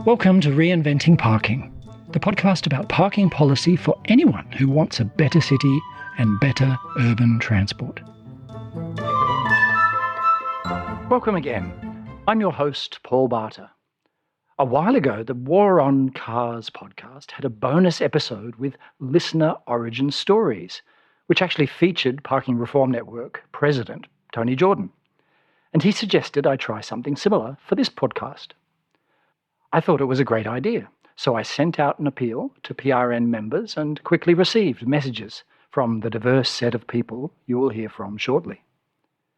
Welcome to Reinventing Parking, the podcast about parking policy for anyone who wants a better city and better urban transport. Welcome again. I'm your host, Paul Barter. A while ago, the War on Cars podcast had a bonus episode with listener origin stories, which actually featured Parking Reform Network President Tony Jordan. And he suggested I try something similar for this podcast. I thought it was a great idea, so I sent out an appeal to PRN members and quickly received messages from the diverse set of people you will hear from shortly.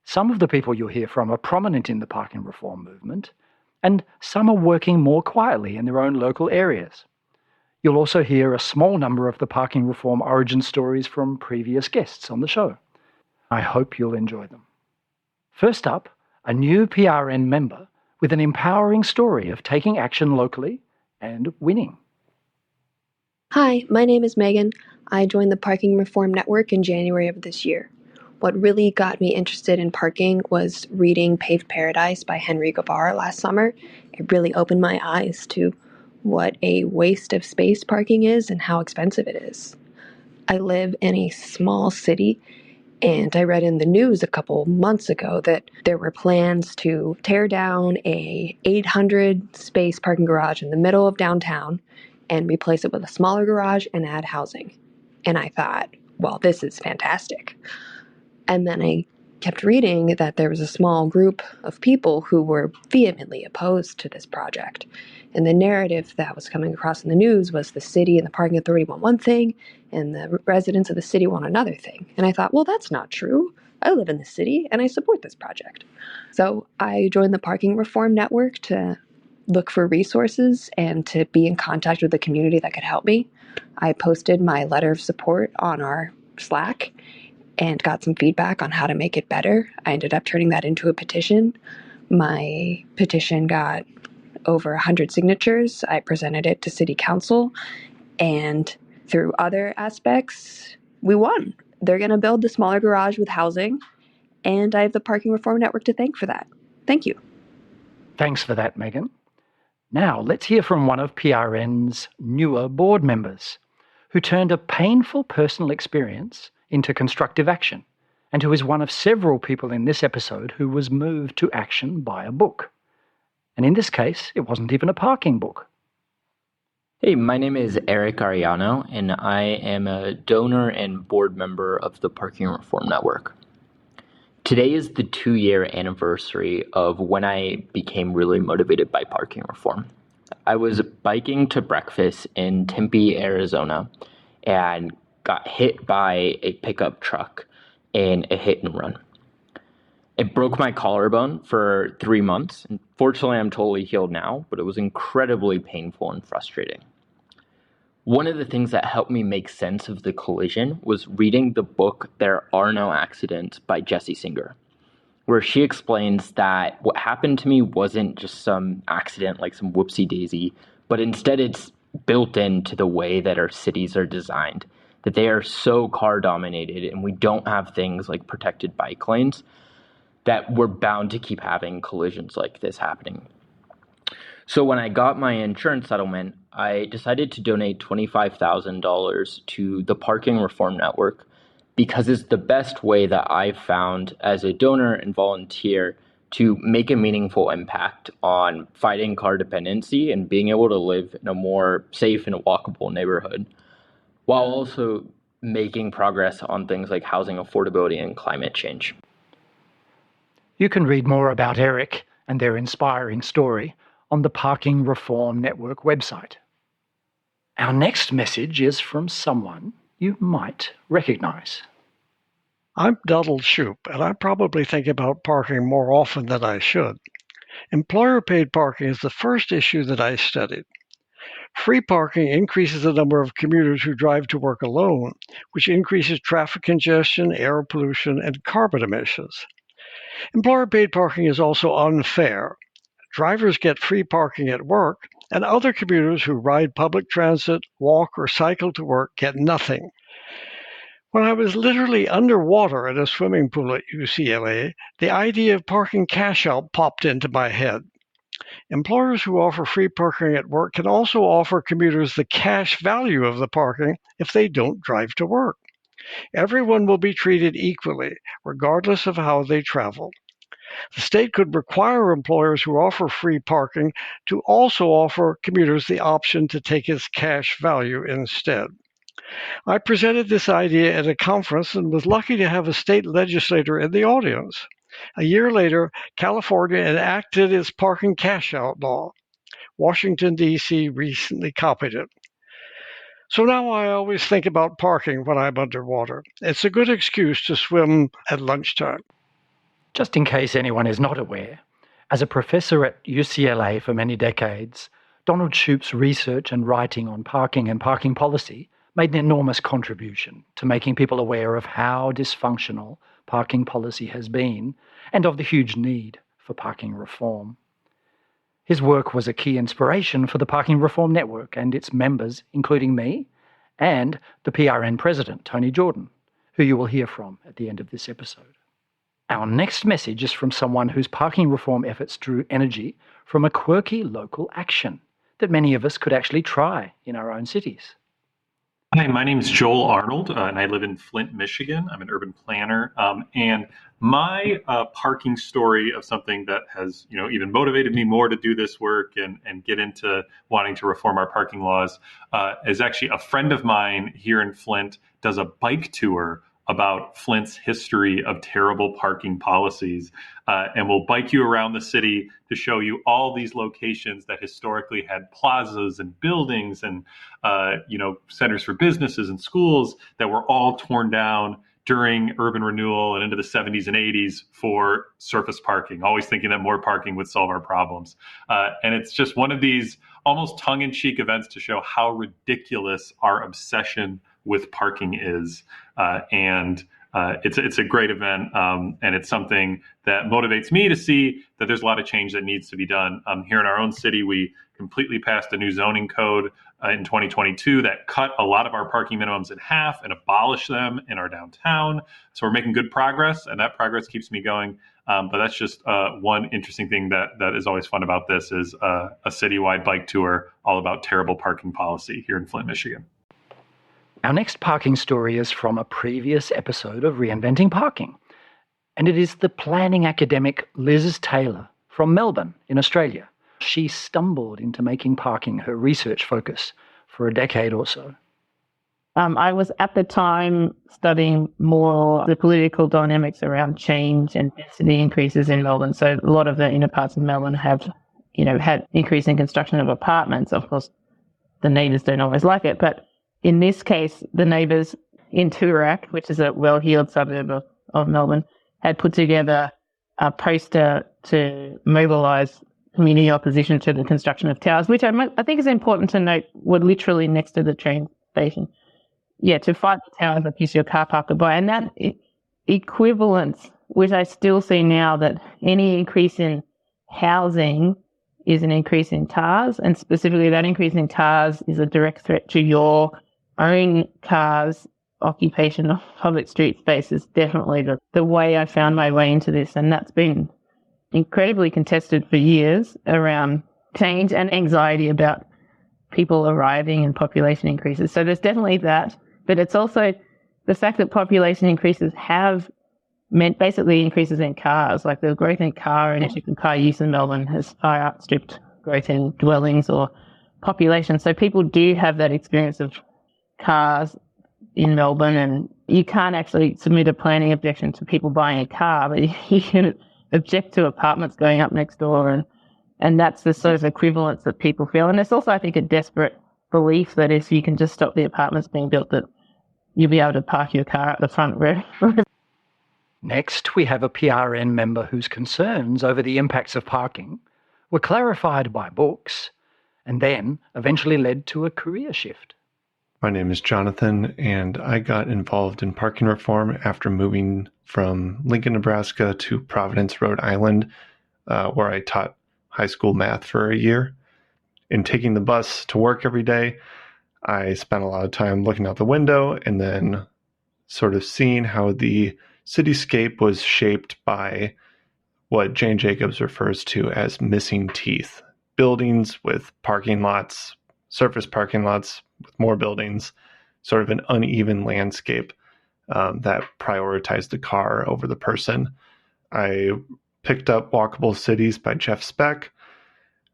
Some of the people you'll hear from are prominent in the parking reform movement, and some are working more quietly in their own local areas. You'll also hear a small number of the parking reform origin stories from previous guests on the show. I hope you'll enjoy them. First up, a new PRN member with an empowering story of taking action locally and winning. Hi, my name is Megan. I joined the Parking Reform Network in January of this year. What really got me interested in parking was reading Paved Paradise by Henry Guevara last summer. It really opened my eyes to what a waste of space parking is and how expensive it is. I live in a small city, and I read in the news a couple months ago that there were plans to tear down a 800 space parking garage in the middle of downtown and replace it with a smaller garage and add housing. And I thought, well, this is fantastic. And then I kept reading that there was a small group of people who were vehemently opposed to this project. And the narrative that was coming across in the news was the city and the parking authority want one thing, and the residents of the city want another thing. And I thought, well, that's not true. I live in the city, and I support this project. So I joined the Parking Reform Network to look for resources and to be in contact with the community that could help me. I posted my letter of support on our Slack and got some feedback on how to make it better. I ended up turning that into a petition. My petition got over 100 signatures. I presented it to City Council, and through other aspects, we won. They're going to build the smaller garage with housing, and I have the Parking Reform Network to thank for that. Thank you. Thanks for that, Megan. Now, let's hear from one of PRN's newer board members, who turned a painful personal experience into constructive action, and who is one of several people in this episode who was moved to action by a book. And in this case, it wasn't even a parking book. Hey, my name is Eric Ariano, and I am a donor and board member of the Parking Reform Network. Today is the 2-year anniversary of when I became really motivated by parking reform. I was biking to breakfast in Tempe, Arizona, and got hit by a pickup truck in a hit and run. It broke my collarbone for 3 months, and fortunately I'm totally healed now, but it was incredibly painful and frustrating. One of the things that helped me make sense of the collision was reading the book There Are No Accidents by Jessie Singer, where she explains that what happened to me wasn't just some accident like some whoopsie daisy, but instead it's built into the way that our cities are designed, that they are so car dominated and we don't have things like protected bike lanes, that we're bound to keep having collisions like this happening. So when I got my insurance settlement, I decided to donate $25,000 to the Parking Reform Network because it's the best way that I've found as a donor and volunteer to make a meaningful impact on fighting car dependency and being able to live in a more safe and walkable neighborhood, while also making progress on things like housing affordability and climate change. You can read more about Eric and their inspiring story on the Parking Reform Network website. Our next message is from someone you might recognize. I'm Donald Shoup, and I probably think about parking more often than I should. Employer-paid parking is the first issue that I studied. Free parking increases the number of commuters who drive to work alone, which increases traffic congestion, air pollution, and carbon emissions. Employer-paid parking is also unfair. Drivers get free parking at work, and other commuters who ride public transit, walk, or cycle to work get nothing. When I was literally underwater at a swimming pool at UCLA, the idea of parking cash out popped into my head. Employers who offer free parking at work can also offer commuters the cash value of the parking if they don't drive to work. Everyone will be treated equally, regardless of how they travel. The state could require employers who offer free parking to also offer commuters the option to take its cash value instead. I presented this idea at a conference and was lucky to have a state legislator in the audience. A year later, California enacted its parking cash out law. Washington, D.C. recently copied it. So now I always think about parking when I'm underwater. It's a good excuse to swim at lunchtime. Just in case anyone is not aware, as a professor at UCLA for many decades, Donald Shoup's research and writing on parking and parking policy made an enormous contribution to making people aware of how dysfunctional parking policy has been and of the huge need for parking reform. His work was a key inspiration for the Parking Reform Network and its members, including me, and the PRN president, Tony Jordan, who you will hear from at the end of this episode. Our next message is from someone whose parking reform efforts drew energy from a quirky local action that many of us could actually try in our own cities. Hi, my name is Joel Arnold, and I live in Flint, Michigan. I'm an urban planner, and my parking story of something that has, even motivated me more to do this work and get into wanting to reform our parking laws is actually a friend of mine here in Flint does a bike tour about Flint's history of terrible parking policies, and we'll bike you around the city to show you all these locations that historically had plazas and buildings and centers for businesses and schools that were all torn down during urban renewal and into the 70s and 80s for surface parking, always thinking that more parking would solve our problems. And it's just one of these almost tongue-in-cheek events to show how ridiculous our obsession with parking is. It's a great event, and it's something that motivates me to see that there's a lot of change that needs to be done. Here in our own city, we completely passed a new zoning code in 2022 that cut a lot of our parking minimums in half and abolished them in our downtown. So we're making good progress, and that progress keeps me going. But that's just one interesting thing that is always fun about this is a citywide bike tour all about terrible parking policy here in Flint, Michigan. Our next parking story is from a previous episode of Reinventing Parking, and it is the planning academic Liz Taylor from Melbourne in Australia. She stumbled into making parking her research focus for a decade or so. I was at the time studying more the political dynamics around change and density increases in Melbourne. So a lot of the inner parts of Melbourne have, had increase in construction of apartments. Of course, the neighbours don't always like it, but in this case, the neighbours in Toorak, which is a well-heeled suburb of Melbourne, had put together a poster to mobilise community opposition to the construction of towers, which I think is important to note were literally next to the train station. Yeah, to fight the towers that use your car park goodbye. And that equivalence, which I still see now, that any increase in housing is an increase in cars, and specifically that increase in cars is a direct threat to your own car's occupation of public street space is definitely the way I found my way into this. And that's been incredibly contested for years around change and anxiety about people arriving and population increases. So there's definitely that. But it's also the fact that population increases have meant basically increases in cars. Like the growth in car and electric car use in Melbourne has far outstripped growth in dwellings or population. So people do have that experience of cars in Melbourne, and you can't actually submit a planning objection to people buying a car, but you can object to apartments going up next door, and that's the sort of equivalence that people feel. And there's also, I think, a desperate belief that if you can just stop the apartments being built, that you'll be able to park your car at the front row. Next, we have a PRN member whose concerns over the impacts of parking were clarified by books and then eventually led to a career shift. My name is Jonathan, and I got involved in parking reform after moving from Lincoln, Nebraska to Providence, Rhode Island, where I taught high school math for a year. In taking the bus to work every day, I spent a lot of time looking out the window and then sort of seeing how the cityscape was shaped by what Jane Jacobs refers to as missing teeth. Buildings with parking lots, surface parking lots with more buildings, sort of an uneven landscape that prioritized the car over the person. I picked up Walkable Cities by Jeff Speck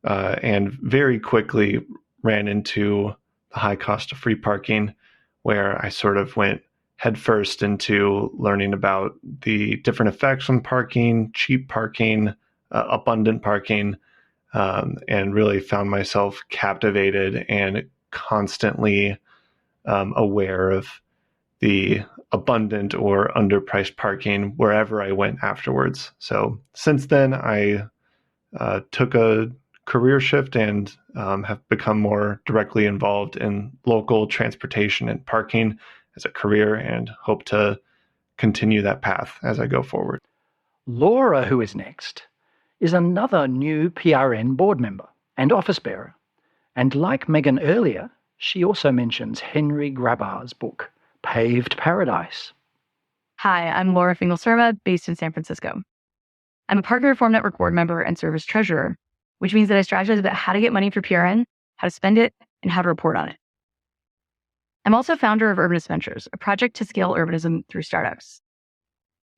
and very quickly ran into the high cost of free parking, where I sort of went headfirst into learning about the different effects on parking, cheap parking, abundant parking, and really found myself captivated and constantly aware of the abundant or underpriced parking wherever I went afterwards. So since then, I took a career shift and have become more directly involved in local transportation and parking as a career, and hope to continue that path as I go forward. Laura, who is next, is another new PRN board member and office bearer. And like Megan earlier, she also mentions Henry Grabar's book, Paved Paradise. Hi, I'm Laura Fingal-Surma, based in San Francisco. I'm a Parking Reform Network board member and service treasurer, which means that I strategize about how to get money for PRN, how to spend it, and how to report on it. I'm also founder of Urbanist Ventures, a project to scale urbanism through startups.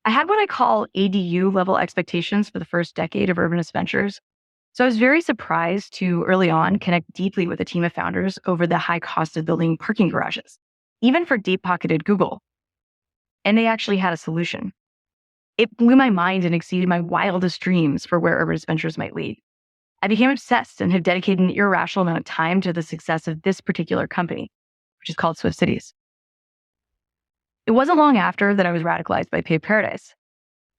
I had what I call ADU level expectations for the first decade of Urbanist Ventures. So I was very surprised to early on connect deeply with a team of founders over the high cost of building parking garages, even for deep-pocketed Google. And they actually had a solution. It blew my mind and exceeded my wildest dreams for where Urbanist Ventures might lead. I became obsessed and have dedicated an irrational amount of time to the success of this particular company, which is called Swift Cities. It wasn't long after that I was radicalized by Paved Paradise.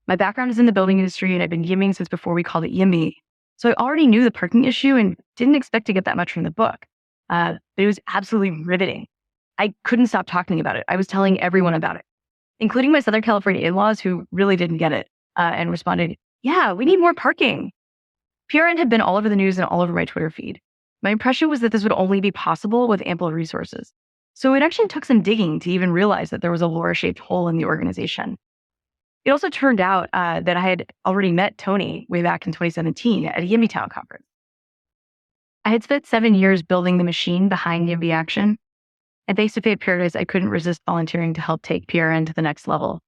My background is in the building industry, and I've been gaming since before we called it EMB. So I already knew the parking issue and didn't expect to get that much from the book. But it was absolutely riveting. I couldn't stop talking about it. I was telling everyone about it, including my Southern California in-laws who really didn't get it and responded, "Yeah, we need more parking." PRN had been all over the news and all over my Twitter feed. My impression was that this would only be possible with ample resources. So it actually took some digging to even realize that there was a Laura-shaped hole in the organization. It also turned out that I had already met Tony way back in 2017 at a Yimby Town conference. I had spent 7 years building the machine behind Yimby Action, and thanks to Paved Paradise, I couldn't resist volunteering to help take PRN to the next level.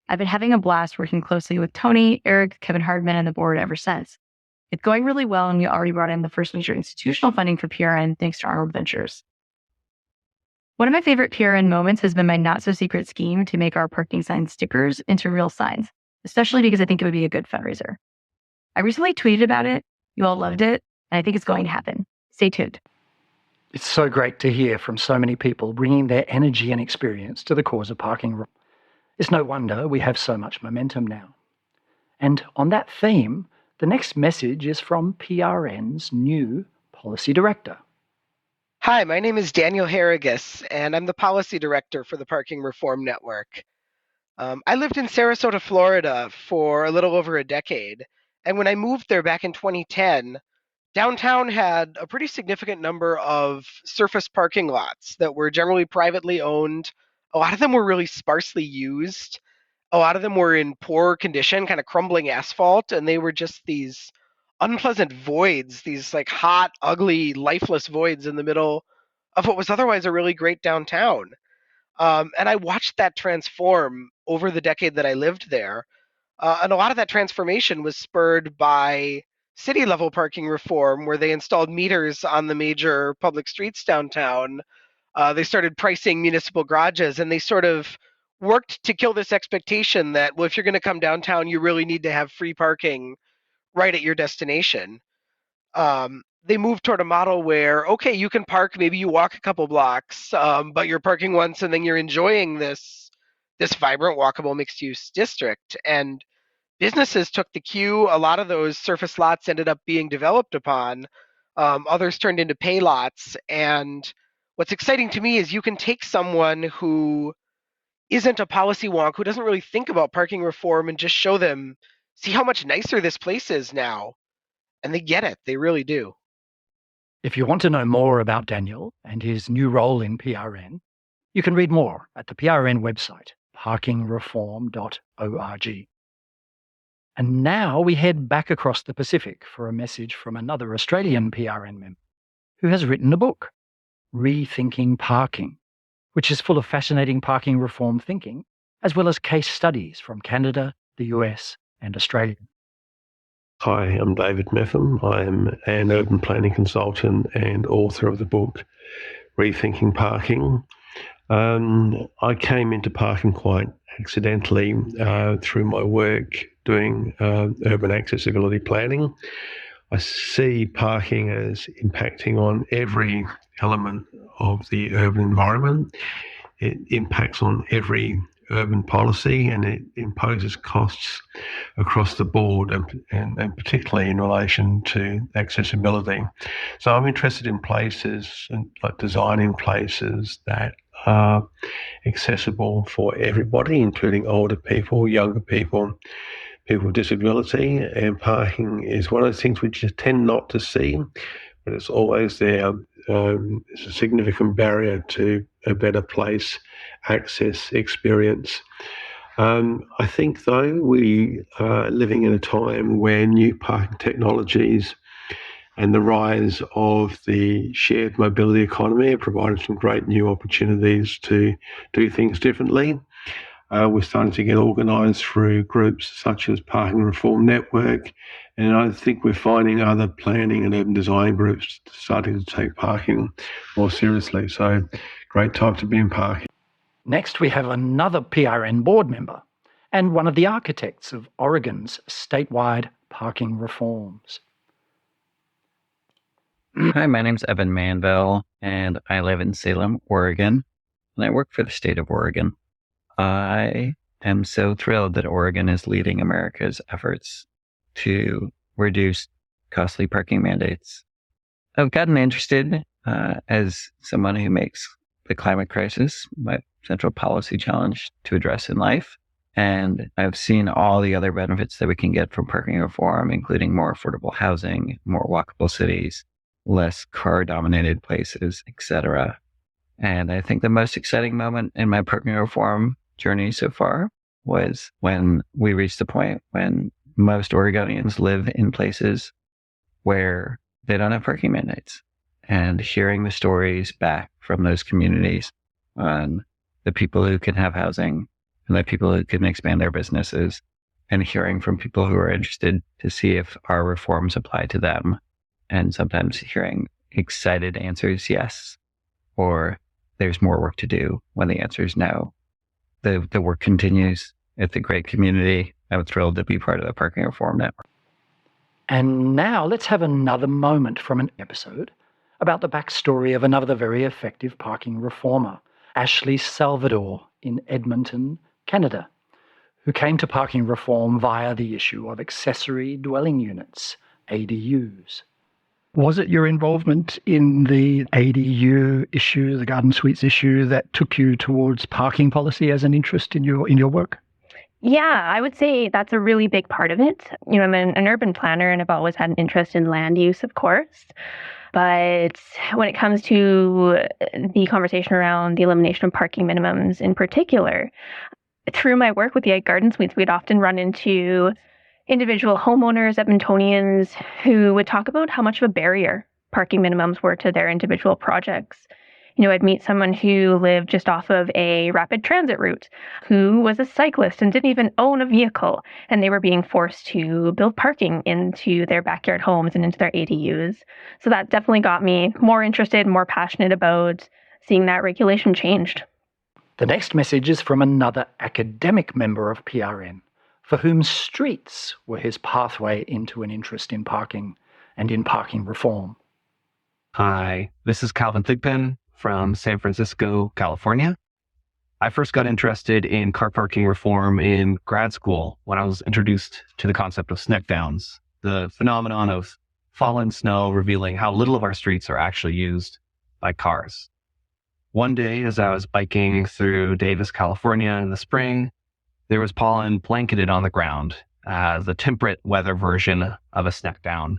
I've been having a blast working closely with Tony, Eric, Kevin Hardman, and the board ever since. It's going really well, and we already brought in the first major institutional funding for PRN thanks to Arnold Ventures. One of my favorite PRN moments has been my not-so-secret scheme to make our parking sign stickers into real signs, especially because I think it would be a good fundraiser. I recently tweeted about it, you all loved it, and I think it's going to happen. Stay tuned. It's so great to hear from so many people bringing their energy and experience to the cause of parking. It's no wonder we have so much momentum now. And on that theme, the next message is from PRN's new policy director. Hi, my name is Daniel Harrigus, and I'm the policy director for the Parking Reform Network. I lived in Sarasota, Florida for a little over a decade, and when I moved there back in 2010, downtown had a pretty significant number of surface parking lots that were generally privately owned. A lot of them were really sparsely used. A lot of them were in poor condition, kind of crumbling asphalt, and they were just these unpleasant voids, these like hot, ugly, lifeless voids in the middle of what was otherwise a really great downtown. And I watched that transform over the decade that I lived there. And a lot of that transformation was spurred by city level parking reform, where they installed meters on the major public streets downtown. They started pricing municipal garages, and they sort of worked to kill this expectation that, well, if you're going to come downtown, you really need to have free parking right at your destination. They moved toward a model where, okay, you can park, maybe you walk a couple blocks, but you're parking once and then you're enjoying this vibrant, walkable, mixed-use district. And businesses took the cue. A lot of those surface lots ended up being developed upon. Others turned into pay lots. And what's exciting to me is you can take someone who isn't a policy wonk, who doesn't really think about parking reform, and just show them, see how much nicer this place is now. And they get it. They really do. If you want to know more about Daniel and his new role in PRN, You can read more at the PRN website, parkingreform.org. And now we head back across the Pacific for a message from another Australian PRN member who has written a book, Rethinking Parking, which is full of fascinating parking reform thinking, as well as case studies from Canada, the US, and Australia. Hi, I'm David Metham. I'm an urban planning consultant and author of the book Rethinking Parking. I came into parking quite accidentally through my work doing urban accessibility planning. I see parking as impacting on every element of the urban environment. It impacts on every urban policy, and it imposes costs across the board, and particularly in relation to accessibility. So I'm interested in places and like designing places that are accessible for everybody, including older people, younger people, people with disability. And parking is one of those things which you tend not to see, but it's always there. It's a significant barrier to a better place access experience. I think, though, we are living in a time where new parking technologies and the rise of the shared mobility economy have provided some great new opportunities to do things differently. We're starting to get organised through groups such as Parking Reform Network, and I think we're finding other planning and urban design groups starting to take parking more seriously. So, great time to be in parking. Next, we have another PRN board member and one of the architects of Oregon's statewide parking reforms. Hi, my name's Evan Manville, and I live in Salem, Oregon, and I work for the state of Oregon. I am so thrilled that Oregon is leading America's efforts to reduce costly parking mandates. I've gotten interested as someone who makes the climate crisis my central policy challenge to address in life. And I've seen all the other benefits that we can get from parking reform, including more affordable housing, more walkable cities, less car-dominated places, etc. And I think the most exciting moment in my parking reform journey so far was when we reached the point when most Oregonians live in places where they don't have parking mandates, and hearing the stories back from those communities on the people who can have housing and the people who can expand their businesses, and hearing from people who are interested to see if our reforms apply to them, and sometimes hearing excited answers yes, or there's more work to do when the answer is no. The work continues. It's a great community. I'm thrilled to be part of the Parking Reform Network. And now let's have another moment from an episode about the backstory of another very effective parking reformer, Ashley Salvador in Edmonton, Canada, who came to parking reform via the issue of accessory dwelling units, ADUs. Was it your involvement in the ADU issue, the garden suites issue, that took you towards parking policy as an interest in your work? Yeah, I would say that's a really big part of it. You know, I'm an urban planner and I've always had an interest in land use, of course. But when it comes to the conversation around the elimination of parking minimums in particular, through my work with the garden suites, we'd often run into individual homeowners, Edmontonians, who would talk about how much of a barrier parking minimums were to their individual projects. You know, I'd meet someone who lived just off of a rapid transit route, who was a cyclist and didn't even own a vehicle, and they were being forced to build parking into their backyard homes and into their ADUs. So that definitely got me more interested, more passionate about seeing that regulation changed. The next message is from another academic member of PRN, for whom streets were his pathway into an interest in parking and in parking reform. Hi, this is Calvin Thigpen from San Francisco, California. I first got interested in car parking reform in grad school when I was introduced to the concept of sneckdowns, the phenomenon of fallen snow revealing how little of our streets are actually used by cars. One day, as I was biking through Davis, California in the spring, there was pollen blanketed on the ground as a temperate weather version of a sneckdown.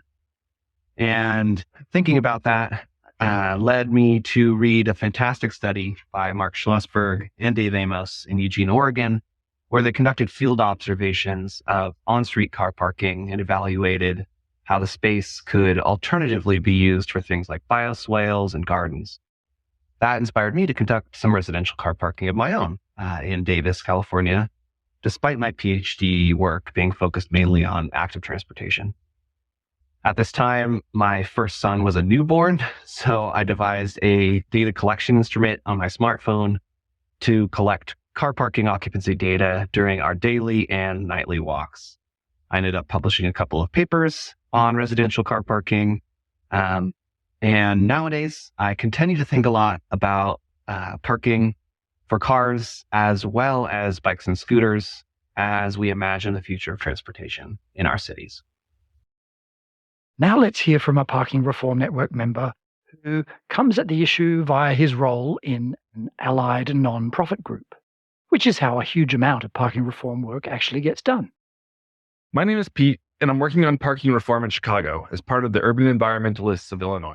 And thinking about that, led me to read a fantastic study by Mark Schlossberg and Dave Amos in Eugene, Oregon, where they conducted field observations of on-street car parking and evaluated how the space could alternatively be used for things like bioswales and gardens. That inspired me to conduct some residential car parking of my own in Davis, California, despite my PhD work being focused mainly on active transportation. At this time, my first son was a newborn, so I devised a data collection instrument on my smartphone to collect car parking occupancy data during our daily and nightly walks. I ended up publishing a couple of papers on residential car parking. And nowadays, I continue to think a lot about parking for cars as well as bikes and scooters as we imagine the future of transportation in our cities. Now let's hear from a Parking Reform Network member who comes at the issue via his role in an allied non-profit group, which is how a huge amount of parking reform work actually gets done. My name is Pete, and I'm working on parking reform in Chicago as part of the Urban Environmentalists of Illinois.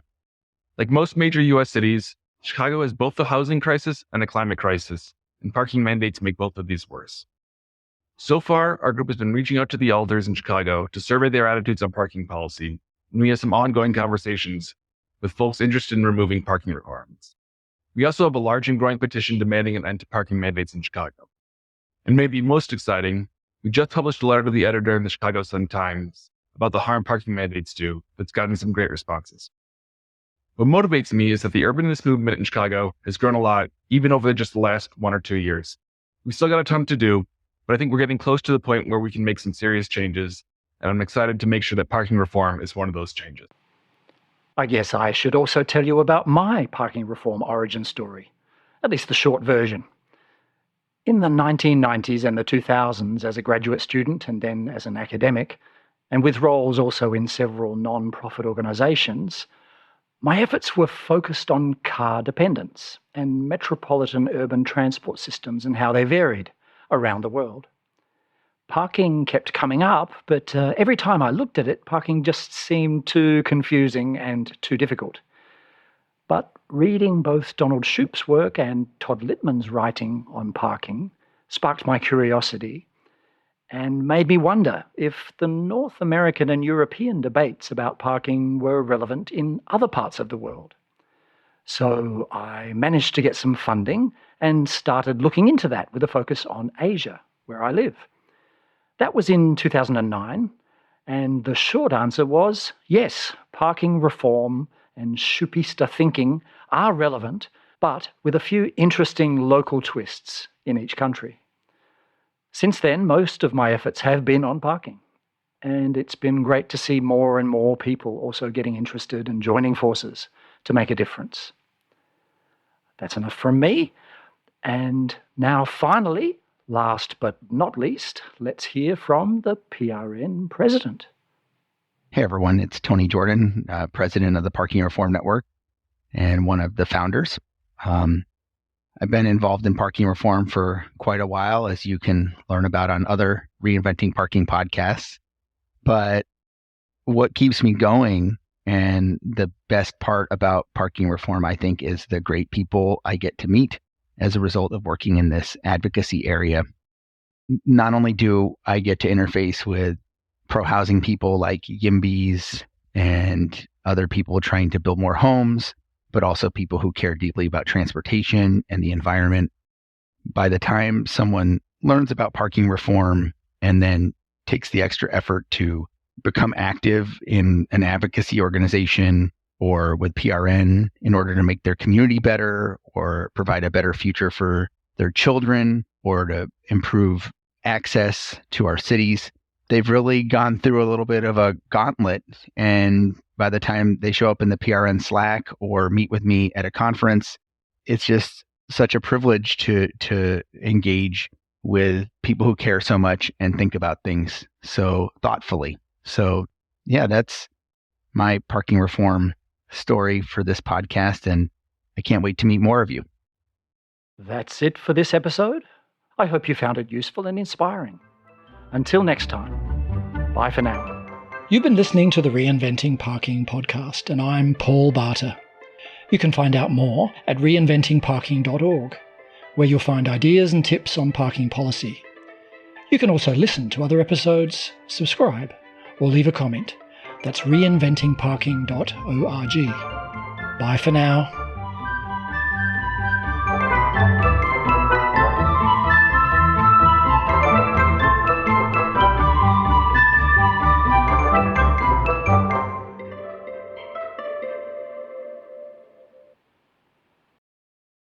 Like most major U.S. cities, Chicago has both a housing crisis and a climate crisis, and parking mandates make both of these worse. So far, our group has been reaching out to the elders in Chicago to survey their attitudes on parking policy, and we have some ongoing conversations with folks interested in removing parking requirements. We also have a large and growing petition demanding an end to parking mandates in Chicago. And maybe most exciting, we just published a letter to the editor in the Chicago Sun-Times about the harm parking mandates do that's gotten some great responses. What motivates me is that the urbanist movement in Chicago has grown a lot, even over just the last 1 or 2 years. We still got a ton to do, but I think we're getting close to the point where we can make some serious changes, and I'm excited to make sure that parking reform is one of those changes. I guess I should also tell you about my parking reform origin story, at least the short version. In the 1990s and the 2000s as a graduate student and then as an academic, and with roles also in several non-profit organizations, my efforts were focused on car dependence and metropolitan urban transport systems and how they varied around the world. Parking kept coming up, but every time I looked at it, parking just seemed too confusing and too difficult. But reading both Donald Shoup's work and Todd Littman's writing on parking sparked my curiosity and made me wonder if the North American and European debates about parking were relevant in other parts of the world. So I managed to get some funding and started looking into that with a focus on Asia, where I live. That was in 2009, and the short answer was yes, parking reform and Shoupista thinking are relevant, but with a few interesting local twists in each country. Since then, most of my efforts have been on parking, and it's been great to see more and more people also getting interested and joining forces to make a difference. That's enough from me, and now finally, last but not least, let's hear from the PRN president. Hey everyone, it's Tony Jordan, president of the Parking Reform Network and one of the founders. I've been involved in parking reform for quite a while, as you can learn about on other Reinventing Parking podcasts. But what keeps me going and the best part about parking reform, I think, is the great people I get to meet as a result of working in this advocacy area. Not only do I get to interface with pro-housing people like YIMBYs and other people trying to build more homes, but also people who care deeply about transportation and the environment. By the time someone learns about parking reform and then takes the extra effort to become active in an advocacy organization or with PRN in order to make their community better or provide a better future for their children or to improve access to our cities, they've really gone through a little bit of a gauntlet. And by the time they show up in the PRN Slack or meet with me at a conference, it's just such a privilege to engage with people who care so much and think about things so thoughtfully. So yeah, that's my parking reform story for this podcast, and I can't wait to meet more of you. That's it for this episode. I hope you found it useful and inspiring. Until next time, bye for now. You've been listening to the Reinventing Parking podcast, and I'm Paul Barter. You can find out more at reinventingparking.org, where you'll find ideas and tips on parking policy. You can also listen to other episodes, subscribe, or leave a comment. That's reinventingparking.org. Bye for now.